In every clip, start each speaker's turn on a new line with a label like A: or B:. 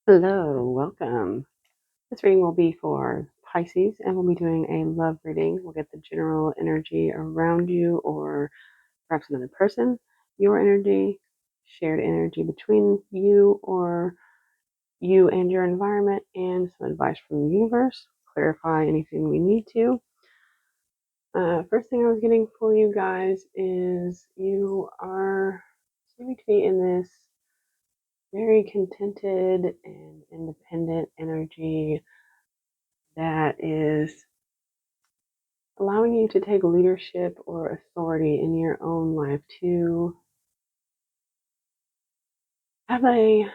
A: Hello, welcome. This reading will be for Pisces, and we'll be doing a love reading. We'll get the general energy around you, or perhaps another person, your energy, shared energy between you, or you and your environment, and some advice from the universe. Clarify anything we need to. First thing I was getting for you guys is you are seeming to be in this very contented and independent energy that is allowing you to take leadership or authority in your own life to have a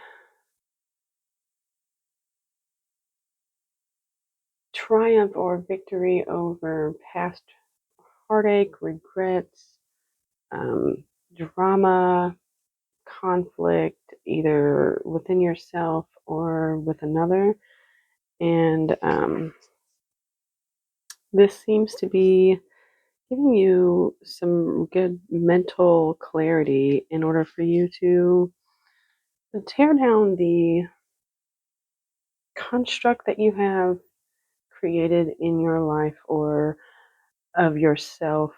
A: triumph or victory over past heartache, regrets, um, drama, conflict, either within yourself or with another. And this seems to be giving you some good mental clarity in order for you to tear down the construct that you have created in your life or of yourself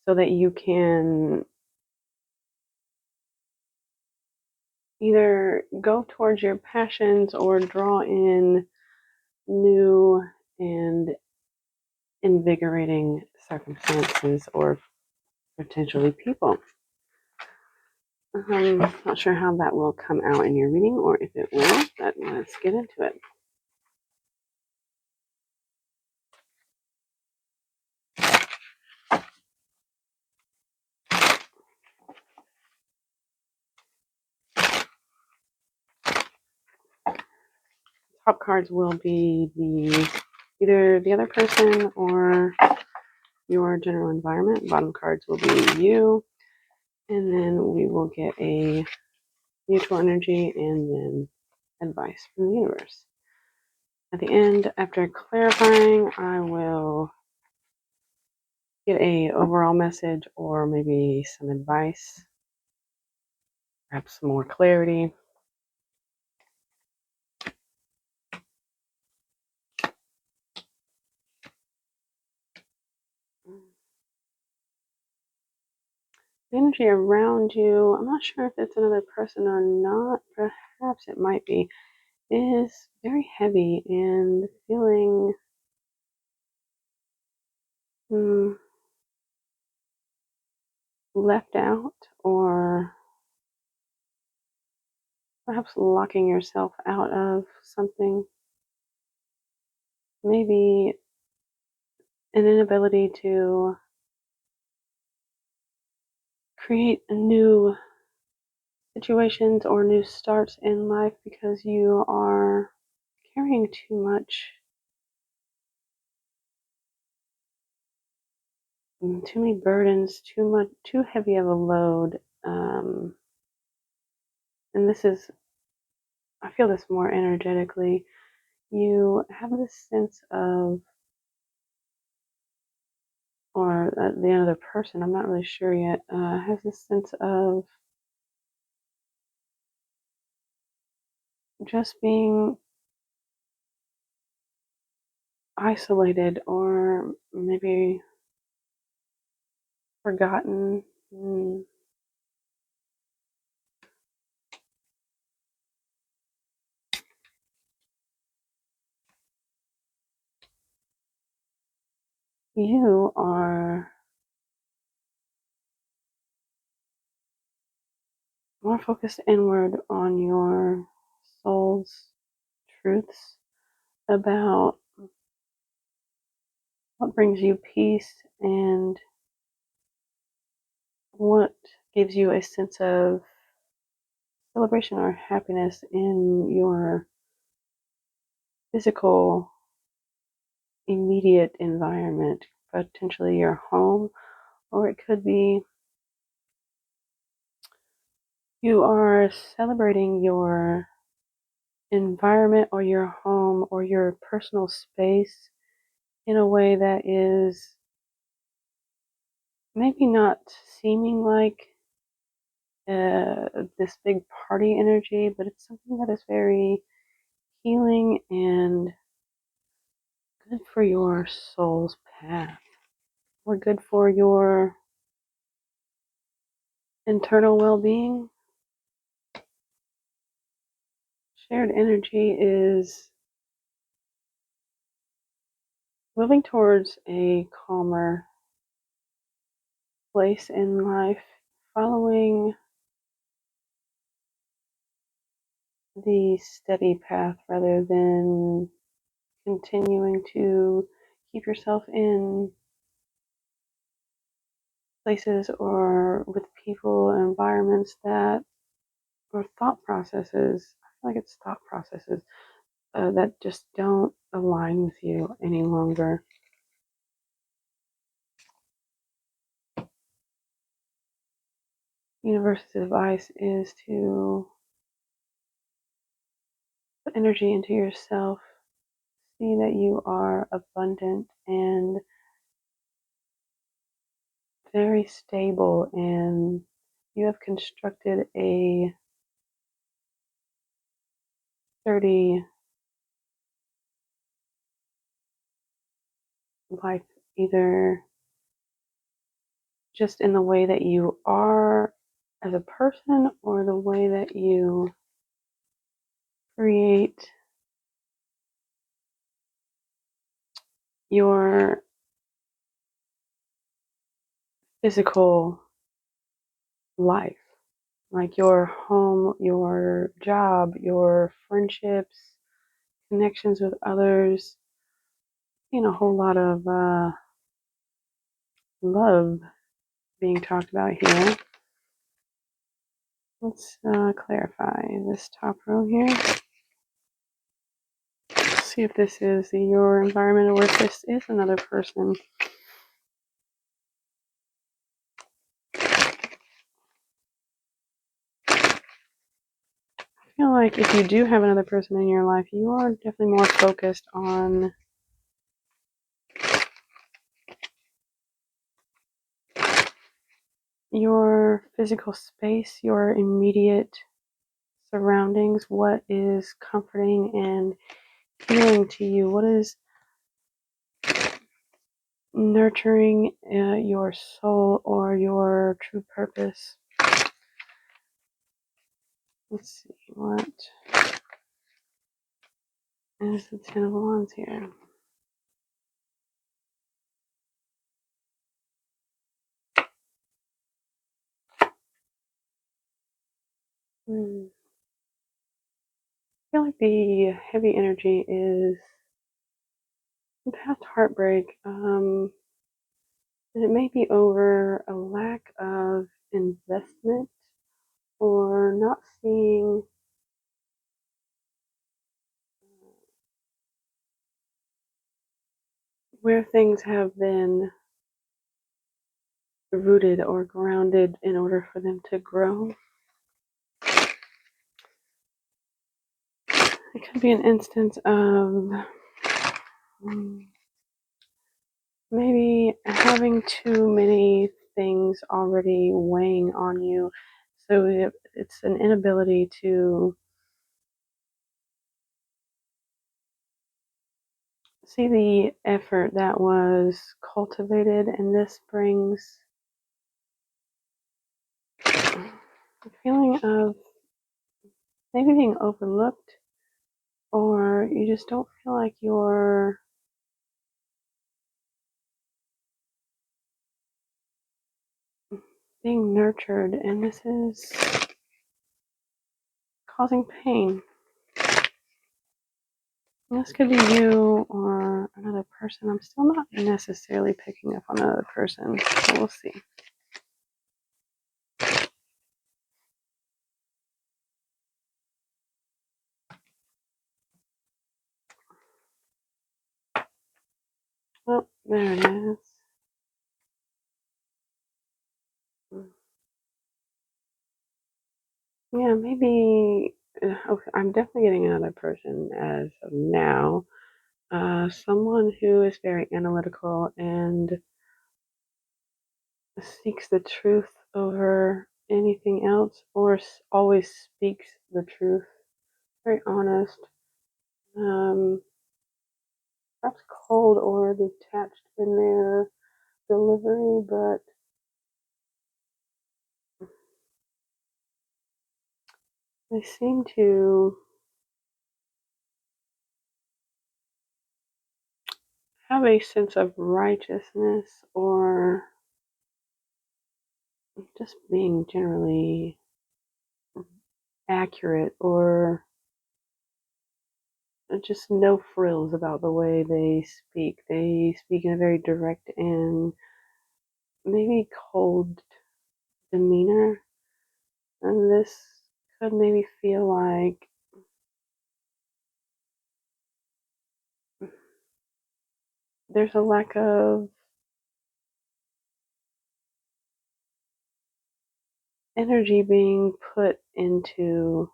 A: so that you can either go towards your passions or draw in new and invigorating circumstances or potentially people. I'm not sure how that will come out in your reading or if it will, but let's get into it. Top cards will be either the other person or your general environment. Bottom cards will be you. And then we will get a mutual energy and then advice from the universe. At the end, after clarifying, I will get a overall message or maybe some advice, perhaps some more clarity. The energy around you, I'm not sure if it's another person or not, perhaps it might be, is very heavy and feeling left out or perhaps locking yourself out of something. Maybe an inability to create new situations or new starts in life because you are carrying too much, too many burdens, too heavy of a load. And this is, I feel this more energetically. You have this sense of, or the other person, I'm not really sure yet, has this sense of just being isolated or maybe forgotten. You are more focused inward on your soul's truths about what brings you peace and what gives you a sense of celebration or happiness in your physical immediate environment, potentially your home, or it could be you are celebrating your environment or your home or your personal space in a way that is maybe not seeming like this big party energy, but it's something that is very healing and good for your soul's path, or good for your internal well-being. Shared energy is moving towards a calmer place in life, following the steady path rather than continuing to keep yourself in places or with people and environments that, or thought processes, I feel like it's thought processes that just don't align with you any longer. Universe's advice is to put energy into yourself, see that you are abundant and very stable, and you have constructed a sturdy life, either just in the way that you are as a person or the way that you create your physical life, like your home, your job, your friendships, connections with others, a whole lot of love being talked about here. Let's clarify this top row here. See if this is your environment or if this is another person. I feel like if you do have another person in your life, you are definitely more focused on your physical space, your immediate surroundings, what is comforting and healing to you, what is nurturing your soul or your true purpose. Let's see, what is the Ten of Wands here? I feel like the heavy energy is past heartbreak, and it may be over a lack of investment or not seeing where things have been rooted or grounded in order for them to grow. It could be an instance of maybe having too many things already weighing on you. So it's an inability to see the effort that was cultivated, and this brings a feeling of maybe being overlooked, or you just don't feel like you're being nurtured, and this is causing pain. And this could be you or another person. I'm still not necessarily picking up on another person, so we'll see. Well, there it is. Yeah, maybe. Okay, I'm definitely getting another person as of now. Someone who is very analytical and seeks the truth over anything else, or always speaks the truth. Very honest. Um, Perhaps cold or detached in their delivery, but they seem to have a sense of righteousness or just being generally accurate, or just no frills about the way they speak. They speak in a very direct and maybe cold demeanor, and this could maybe feel like there's a lack of energy being put into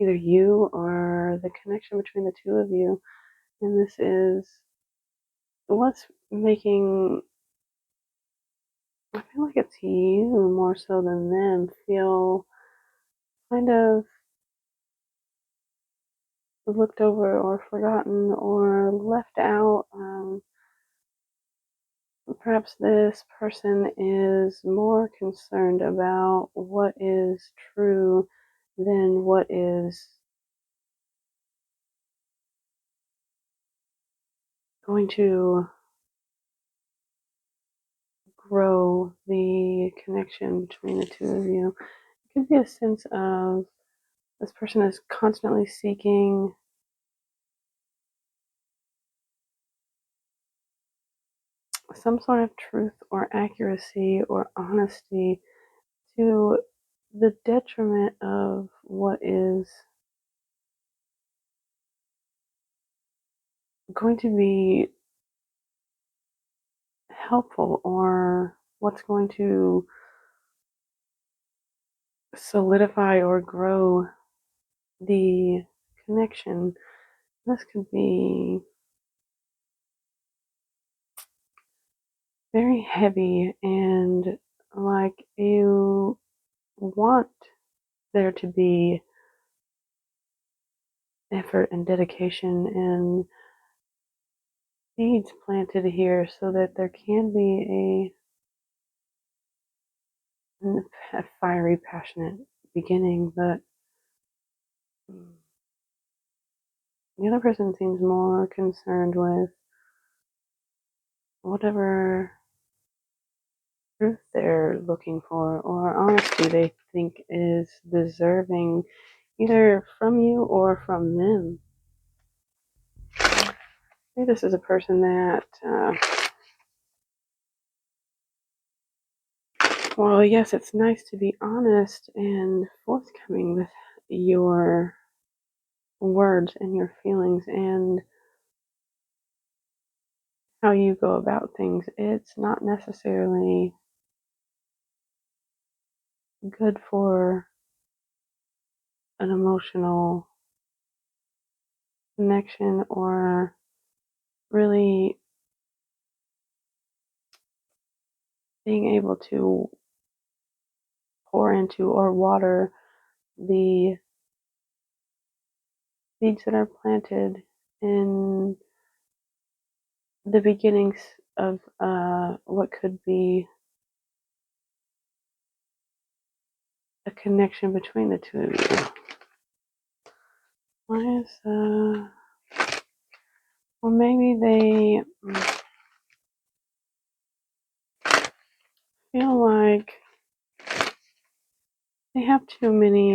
A: either you or the connection between the two of you. And this is what's making, I feel like it's you more so than them, feel kind of looked over or forgotten or left out. Perhaps this person is more concerned about what is true than what is going to grow the connection between the two of you. It could be a sense of this person is constantly seeking some sort of truth or accuracy or honesty to the detriment of what is going to be helpful or what's going to solidify or grow the connection. This could be very heavy and like you want there to be effort and dedication and seeds planted here so that there can be a fiery, passionate beginning, but the other person seems more concerned with whatever truth they're looking for or honesty they think is deserving either from you or from them. Maybe this is a person that, well, yes, it's nice to be honest and forthcoming with your words and your feelings and how you go about things. It's not necessarily good for an emotional connection or really being able to pour into or water the seeds that are planted in the beginnings of what could be a connection between the two of you. Why is or maybe they feel like they have too many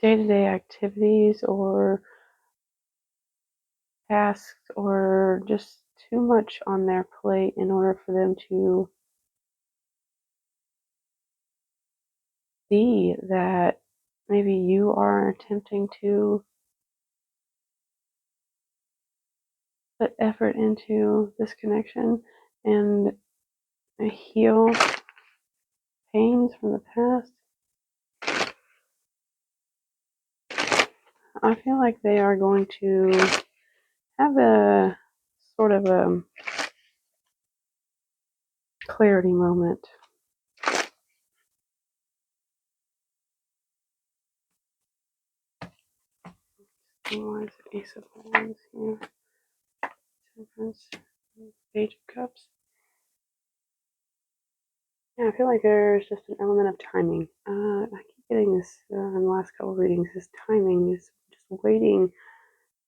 A: day-to-day activities or tasks or just too much on their plate in order for them to see that maybe you are attempting to put effort into this connection and heal pains from the past. I feel like they are going to have a sort of a clarity moment. Why is it Ace of Wands here? Temperance, Page of Cups. Yeah, I feel like there's just an element of timing. I keep getting this in the last couple of readings. This timing is just waiting,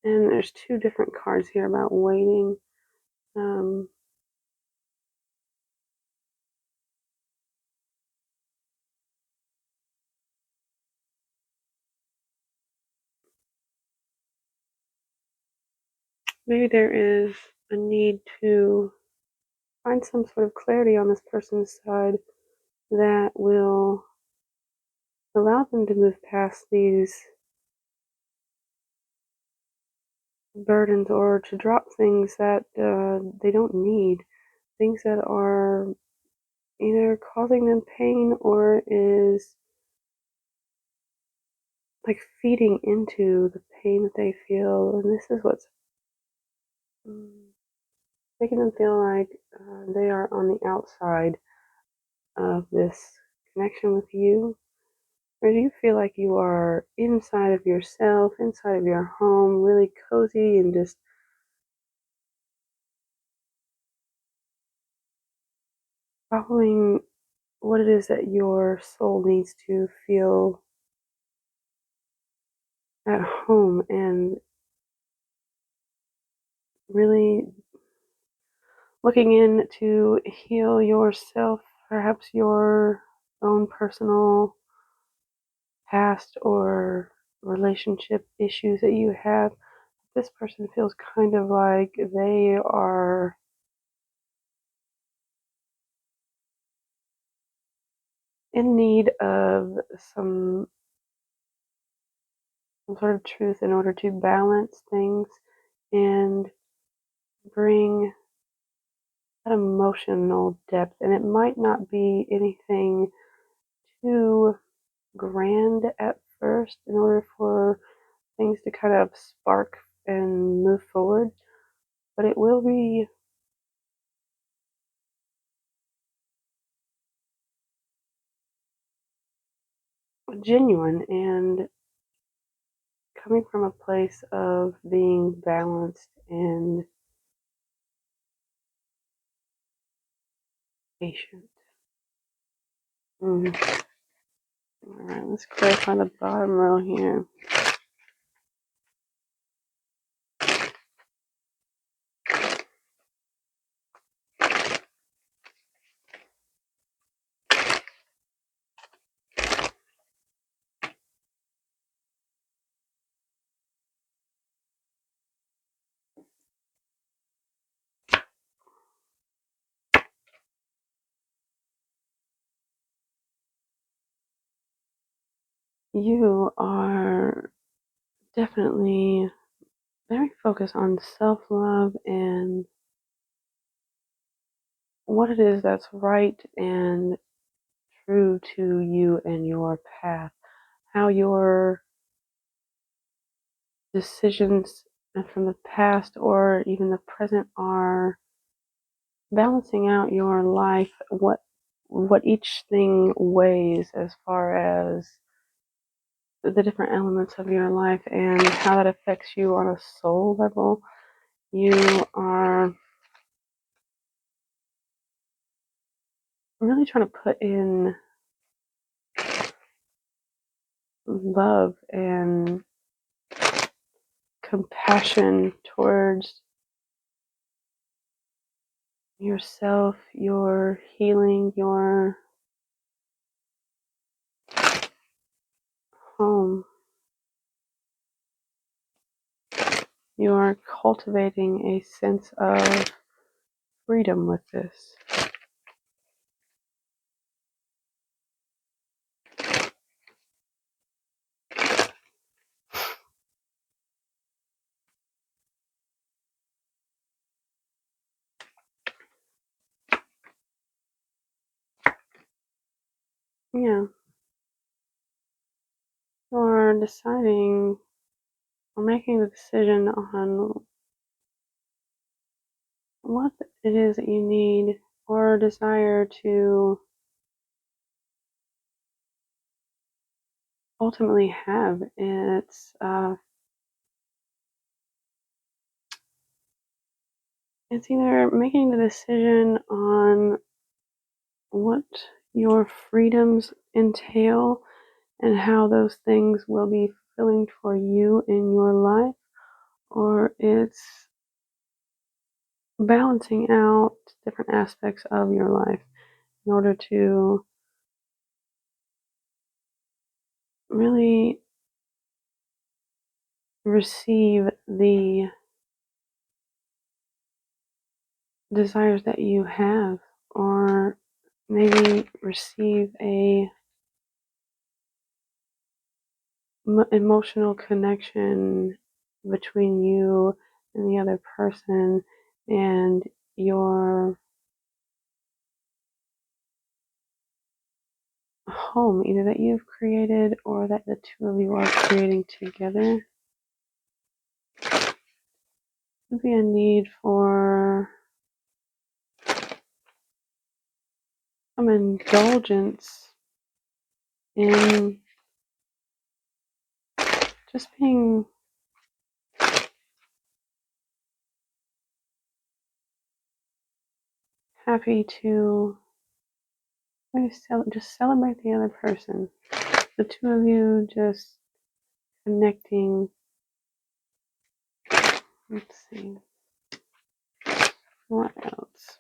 A: and there's two different cards here about waiting. Um, Maybe there is a need to find some sort of clarity on this person's side that will allow them to move past these burdens or to drop things that they don't need, things that are either causing them pain or is like feeding into the pain that they feel. And this is what's making them feel like they are on the outside of this connection with you. Or do you feel like you are inside of yourself, inside of your home, really cozy and just following what it is that your soul needs to feel at home and really looking in to heal yourself, perhaps your own personal past or relationship issues that you have. This person feels kind of like they are in need of some sort of truth in order to balance things and bring that emotional depth. And it might not be anything too grand at first in order for things to kind of spark and move forward, but it will be genuine and coming from a place of being balanced and patient. All right, let's clarify the bottom row here. You are definitely very focused on self-love and what it is that's right and true to you and your path, how your decisions from the past or even the present are balancing out your life, what each thing weighs as far as the different elements of your life and how that affects you on a soul level. You are really trying to put in love and compassion towards yourself, your healing, your home. You're cultivating a sense of freedom with this. Yeah, you're deciding or making the decision on what it is that you need or desire to ultimately have. It's either making the decision on what your freedoms entail and how those things will be fulfilling for you in your life, or it's balancing out different aspects of your life in order to really receive the desires that you have, or maybe receive a emotional connection between you and the other person and your home, either that you've created or that the two of you are creating together. Could be a need for some indulgence in just being happy to maybe just celebrate the other person. The two of you just connecting. Let's see. What else?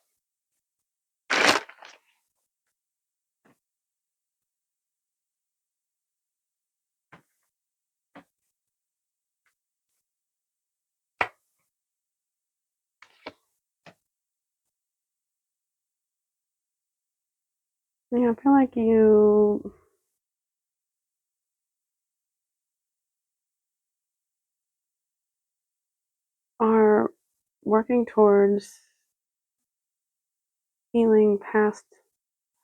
A: Yeah, I feel like you are working towards healing past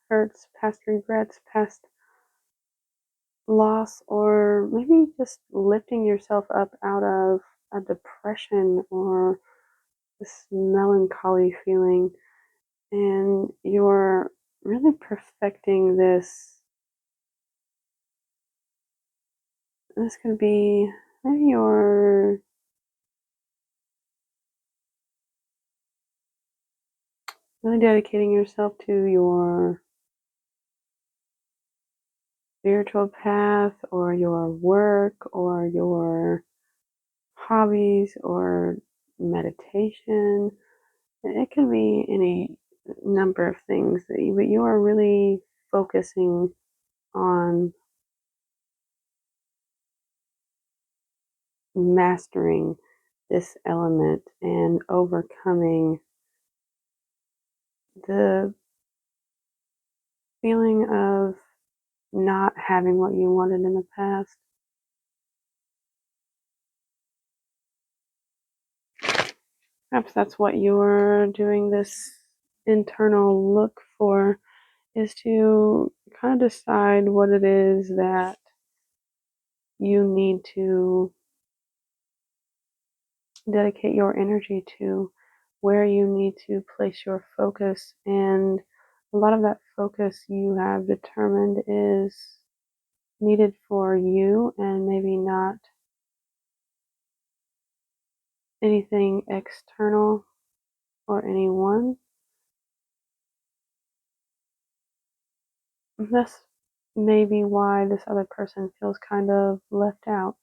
A: hurts, past regrets, past loss, or maybe just lifting yourself up out of a depression or this melancholy feeling. And you're really perfecting this. This could be maybe you're really dedicating yourself to your spiritual path or your work or your hobbies or meditation. It could be any number of things but you are really focusing on mastering this element and overcoming the feeling of not having what you wanted in the past. Perhaps that's what you're doing this internal look for, is to kind of decide what it is that you need to dedicate your energy to, where you need to place your focus. And a lot of that focus you have determined is needed for you and maybe not anything external or anyone. That's maybe why this other person feels kind of left out.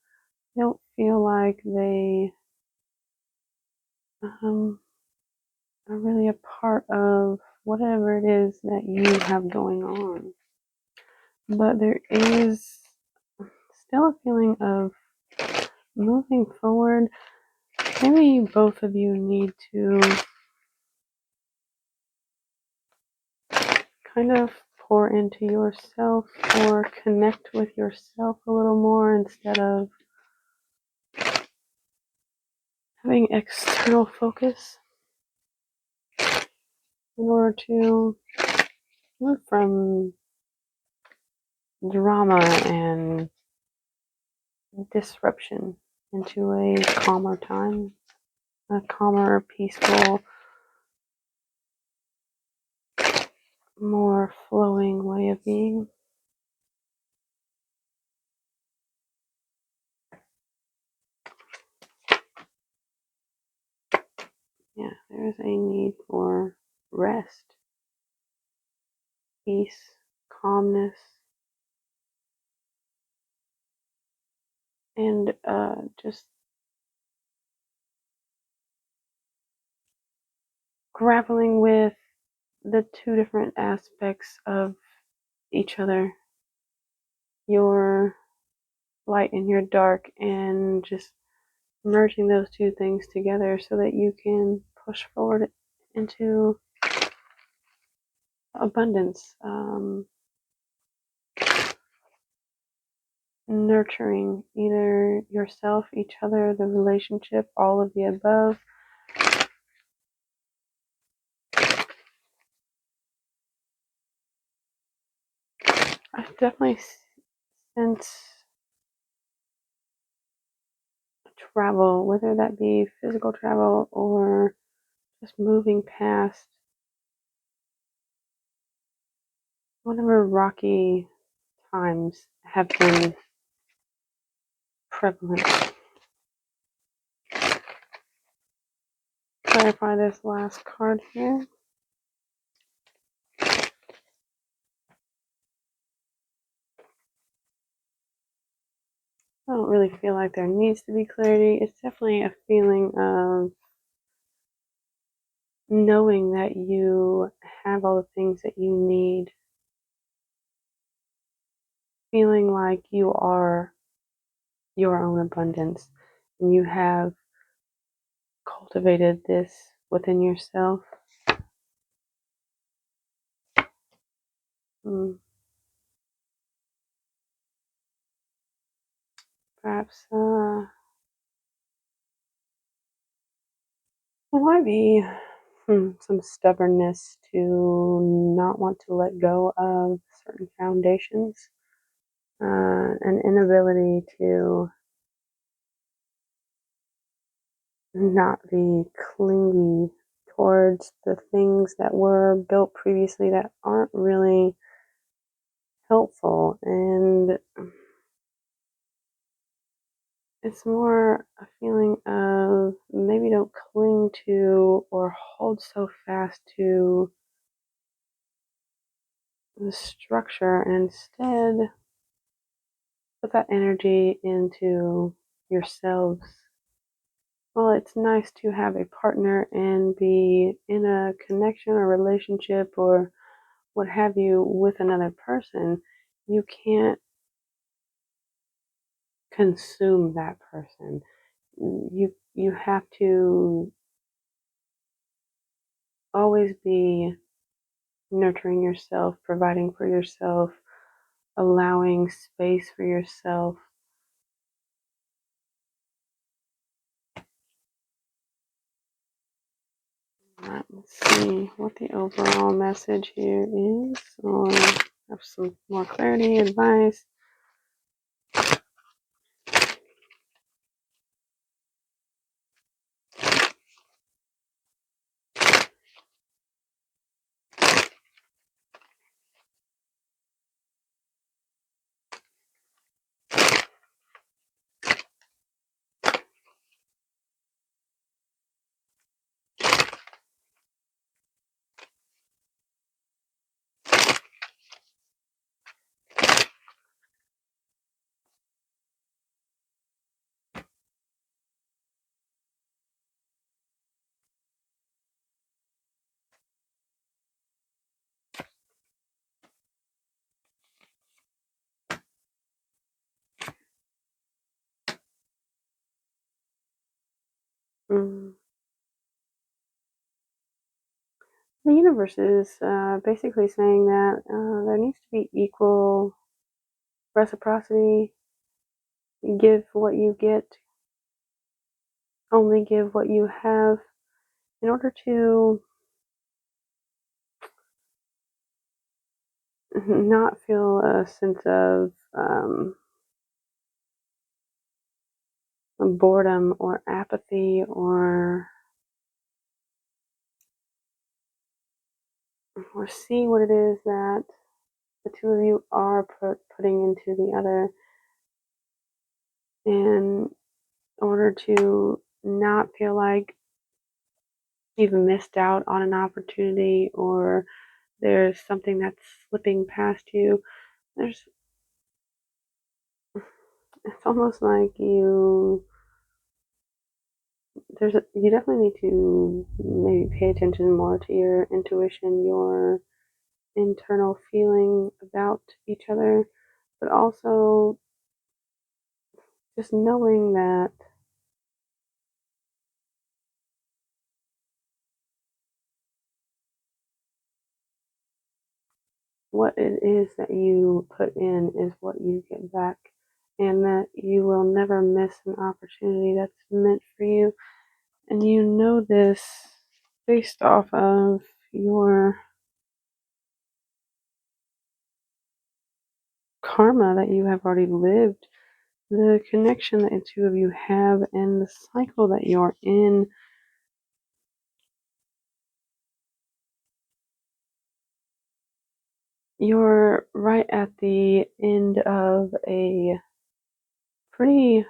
A: They don't feel like they are really a part of whatever it is that you have going on. But there is still a feeling of moving forward. Maybe both of you need to kind of pour into yourself or connect with yourself a little more instead of having external focus in order to move from drama and disruption into a calmer time, a calmer, peaceful more flowing way of being. Yeah, there is a need for rest, peace, calmness, and just grappling with the two different aspects of each other, your light and your dark, and just merging those two things together so that you can push forward into abundance, nurturing either yourself, each other, the relationship, all of the above. I've definitely sense travel, whether that be physical travel or just moving past whatever rocky times have been prevalent. Clarify this last card here. I don't really feel like there needs to be clarity. It's definitely a feeling of knowing that you have all the things that you need, feeling like you are your own abundance and you have cultivated this within yourself. Perhaps there might be some stubbornness to not want to let go of certain foundations, an inability to not be clingy towards the things that were built previously that aren't really helpful. And it's more a feeling of maybe don't cling to or hold so fast to the structure and instead put that energy into yourselves. Well, it's nice to have a partner and be in a connection or relationship or what have you with another person. You can't consume that person. You have to always be nurturing yourself, providing for yourself, allowing space for yourself. Let's see what the overall message here is, or have some more clarity, advice. Mm. The universe is basically saying that there needs to be equal reciprocity. Give what you get, only give what you have in order to not feel a sense of boredom or apathy or or see what it is that the two of you are putting into the other in order to not feel like you've missed out on an opportunity or there's something that's slipping past you. There's It's almost like you definitely need to maybe pay attention more to your intuition, your internal feeling about each other, but also just knowing that what it is that you put in is what you get back, and that you will never miss an opportunity that's meant for you. And you know this based off of your karma that you have already lived, the connection that the two of you have, and the cycle that you're in. You're right at the end of a pretty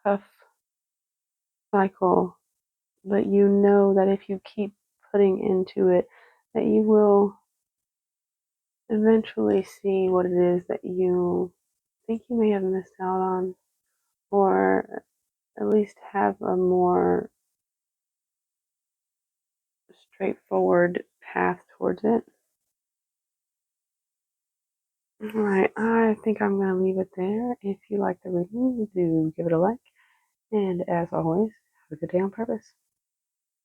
A: tough cycle, but you know that if you keep putting into it, that you will eventually see what it is that you think you may have missed out on, or at least have a more straightforward path towards it. All right, I think I'm going to leave it there. If you like the reading, do give it a like. And as always, have a good day on purpose.